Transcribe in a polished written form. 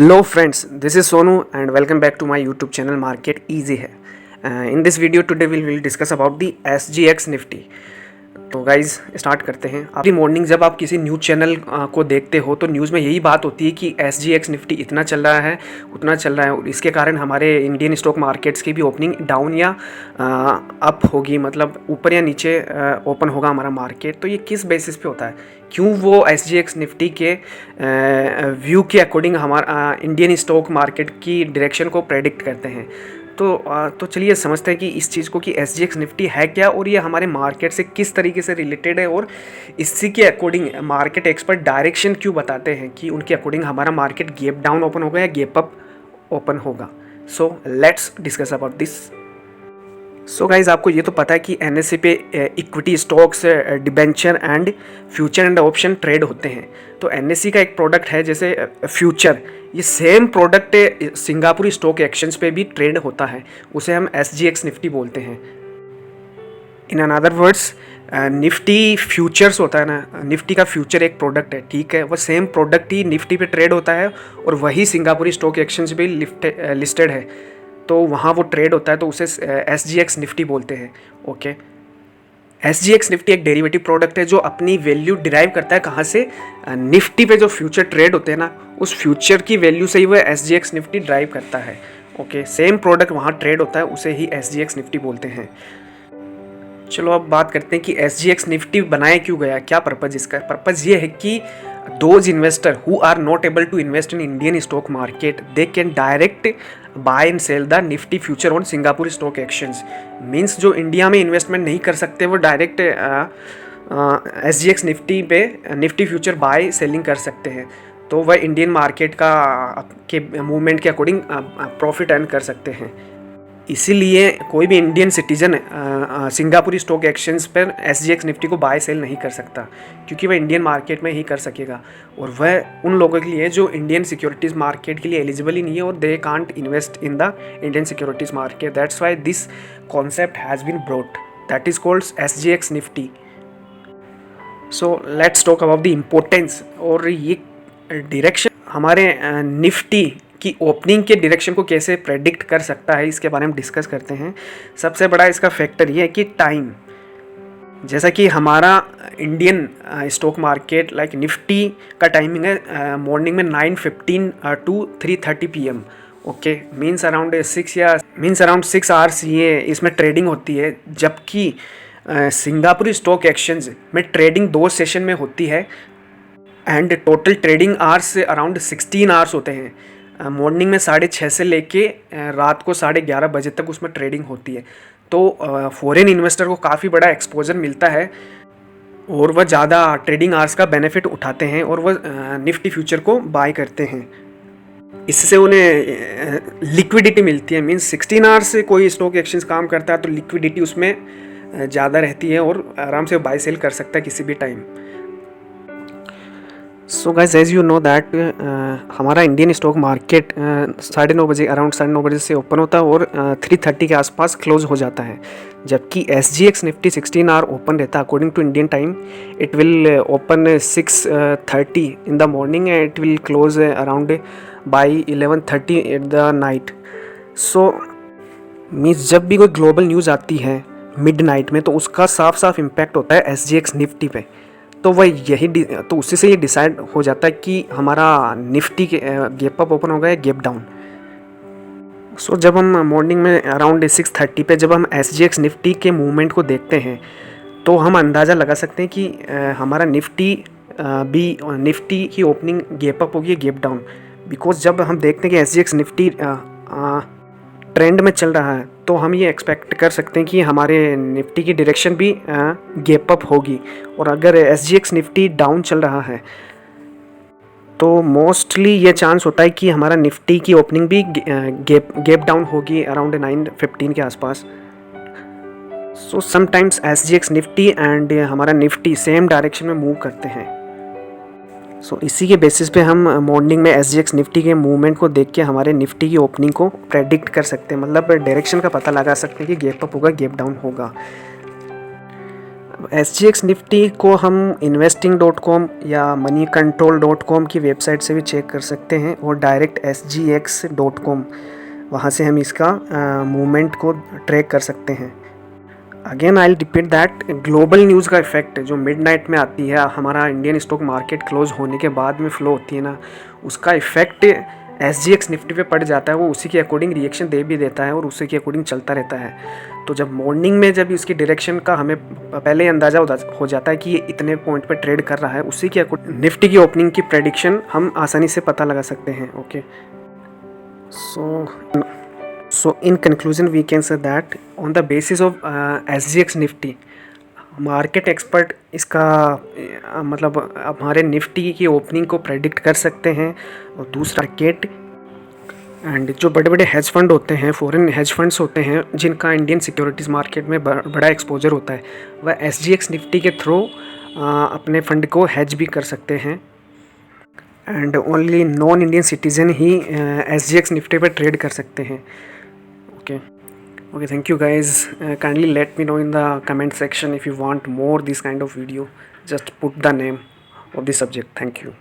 Hello friends, this is Sonu and welcome back to my YouTube channel Market Easy है. In this video today we will discuss about the SGX Nifty. तो guys start करते हैं. आपकी morning जब आप किसी news channel को देखते हो तो न्यूज़ में यही बात होती है कि SGX निफ्टी इतना चल रहा है उतना चल रहा है और इसके कारण हमारे इंडियन स्टॉक मार्केट्स की भी ओपनिंग डाउन या अप होगी, मतलब ऊपर या नीचे ओपन होगा हमारा मार्केट. तो ये किस बेसिस पे होता है, क्यों वो SGX निफ्टी के व्यू के अकॉर्डिंग हमारा इंडियन स्टॉक मार्केट की डायरेक्शन को प्रेडिक्ट करते हैं. तो चलिए समझते हैं कि इस चीज़ को कि SGX निफ्टी है क्या और ये हमारे मार्केट से किस तरीके से रिलेटेड है और इसी के अकॉर्डिंग मार्केट एक्सपर्ट डायरेक्शन क्यों बताते हैं कि उनके अकॉर्डिंग हमारा मार्केट गैप डाउन ओपन होगा या गैप अप ओपन होगा. So let's discuss about this. So guys आपको ये तो पता है कि NSE पे equity stocks, debenture and future and option trade होते हैं. तो NSE का एक प्रोडक्ट है जैसे फ्यूचर, ये same product Singapore stock exchange पे भी ट्रेड होता है, उसे हम SGX निफ्टी बोलते हैं. In another words Nifty futures होता है ना, निफ्टी का फ्यूचर एक प्रोडक्ट है, ठीक है. वह सेम प्रोडक्ट ही निफ्टी पे ट्रेड होता है और वही सिंगापुर स्टॉक एक्सचेंज पे लिस्टेड है, तो वहाँ वो ट्रेड होता है, तो उसे SGX निफ्टी बोलते हैं. ओके. SGX निफ्टी एक डेरिवेटिव प्रोडक्ट है जो अपनी वैल्यू डिराइव करता है कहाँ से, निफ्टी पे जो फ्यूचर ट्रेड होते हैं ना, उस फ्यूचर की वैल्यू से ही वो SGX निफ्टी ड्राइव करता है. ओके. सेम प्रोडक्ट वहाँ ट्रेड होता है, उसे ही SGX निफ्टी बोलते हैं. चलो अब बात करते हैं कि SGX निफ्टी बनाया क्यों गया, क्या पर्पज़ इसका. पर्पज़ ये है कि those investor who are not able to invest in Indian stock market they can direct buy and sell the Nifty future on Singapore stock exchange. Means जो इंडिया में इन्वेस्टमेंट नहीं कर सकते वो डायरेक्ट SGX निफ्टी पे निफ्टी फ्यूचर बाय सेलिंग कर सकते हैं, तो वह इंडियन मार्केट का के मूवमेंट के अकॉर्डिंग प्रॉफिट अर्न कर सकते हैं. इसीलिए कोई भी Indian citizen Singapore stock exchange पर SGX निफ्टी को बाय सेल नहीं कर सकता, क्योंकि वह इंडियन मार्केट में ही कर सकेगा. और वह उन लोगों के लिए जो इंडियन सिक्योरिटीज़ मार्केट के लिए एलिजिबल ही नहीं है और they can't invest in the Indian securities market. That's why this concept has been brought, that is called SGX Nifty. So let's talk about the importance. और ये डायरेक्शन हमारे निफ्टी कि opening के डायरेक्शन को कैसे प्रेडिक्ट कर सकता है, इसके बारे में डिस्कस करते हैं. सबसे बड़ा इसका फैक्टर ये है कि टाइम. जैसा कि हमारा Indian stock market like Nifty का टाइमिंग है मॉर्निंग में 9:15 to 3:30 PM. Okay. Means around 6 hours ये इसमें ट्रेडिंग होती है, जबकि सिंगापुर स्टॉक एक्सचेंज में ट्रेडिंग 2 सेशन में होती है and total trading hours around 16 hours होते हैं. मॉर्निंग में 6:30 से लेके रात को 11:30 बजे तक उसमें ट्रेडिंग होती है. तो फॉरेन इन्वेस्टर को काफ़ी बड़ा एक्सपोजर मिलता है और वह ज़्यादा ट्रेडिंग आवर्स का बेनिफिट उठाते हैं और वह निफ्टी फ्यूचर को बाय करते हैं. इससे उन्हें लिक्विडिटी मिलती है. मीन्स 16 आवर्स से कोई स्टॉक एक्सचेंज काम करता है तो लिक्विडिटी उसमें ज़्यादा रहती है और आराम से बाय सेल कर सकता है किसी भी time. So guys as you know that हमारा इंडियन स्टॉक मार्केट 9:30 बजे अराउंड 9:30 बजे से ओपन होता है और 3:30 के आसपास क्लोज हो जाता है, जबकि SGX निफ्टी 16 आवर ओपन रहता है. According to Indian time it will open 6:30 in the morning and it will close around by 11:30 at the night. So means जब भी कोई ग्लोबल न्यूज़ आती है मिड नाइट में तो उसका साफ साफ इम्पैक्ट होता है SGX निफ्टी पे. तो वह तो उसी से ये डिसाइड हो जाता है कि हमारा निफ्टी के गैप अप ओपन होगा या गैप डाउन. सो जब हम मॉर्निंग में अराउंड 6:30 पे जब हम SGX निफ्टी के मूवमेंट को देखते हैं तो हम अंदाज़ा लगा सकते हैं कि हमारा निफ्टी की ओपनिंग गैप अप होगी गैप डाउन. बिकॉज जब हम देखते हैं कि SGX निफ्टी ट्रेंड में चल रहा है तो हम ये एक्सपेक्ट कर सकते हैं कि हमारे निफ्टी की डायरेक्शन भी गैप अप होगी. और अगर SGX निफ्टी डाउन चल रहा है तो मोस्टली ये चांस होता है कि हमारा निफ्टी की ओपनिंग भी गैप डाउन होगी अराउंड 9:15 के आसपास. So sometimes SGX Nifty and हमारा निफ्टी सेम डायरेक्शन में मूव करते हैं. सो इसी के बेसिस पे हम मॉर्निंग में SGX निफ्टी के मूवमेंट को देख के हमारे निफ्टी की ओपनिंग को प्रेडिक्ट कर सकते हैं, मतलब डायरेक्शन का पता लगा सकते हैं कि गैप अप होगा गैप डाउन होगा. SGX निफ्टी को हम investing.com या moneycontrol.com की वेबसाइट से भी चेक कर सकते हैं और डायरेक्ट sgx.com वहाँ से हम इसका मूवमेंट को ट्रैक कर सकते हैं। Again I repeat that global news का इफेक्ट जो मिडनाइट में आती है, हमारा इंडियन स्टॉक मार्केट क्लोज होने के बाद में फ्लो होती है ना, उसका इफेक्ट SGX निफ्टी पे पड़ जाता है। वो उसी के अकॉर्डिंग रिएक्शन दे भी देता है और उसी के अकॉर्डिंग चलता रहता है। तो जब मॉर्निंग में जब इसकी डायरेक्शन का हमें पहले ही अंदाज़ा हो जाता है कि ये इतने पॉइंट पे ट्रेड कर रहा है, उसी के अकॉर्डिंग निफ्टी की ओपनिंग की प्रेडिक्शन हम आसानी से पता लगा सकते हैं। Okay, so in conclusion we can say that on the basis of SGX Nifty, market expert इसका मतलब हमारे निफ्टी की ओपनिंग को प्रेडिक्ट कर सकते हैं। और दूसरा मार्केट एंड जो बड़े बड़े हेज फंड होते हैं, फॉरेन हेज फंड्स होते हैं जिनका इंडियन सिक्योरिटीज़ मार्केट में बड़ा एक्सपोजर होता है, वह SGX निफ्टी के थ्रू अपने फंड को हेज भी कर सकते हैं। And only non Indian citizen he SGX Nifty पर ट्रेड कर सकते हैं। Okay, thank you guys. Kindly let me know in the comment section if you want more this kind of video. Just put the name of the subject. Thank you.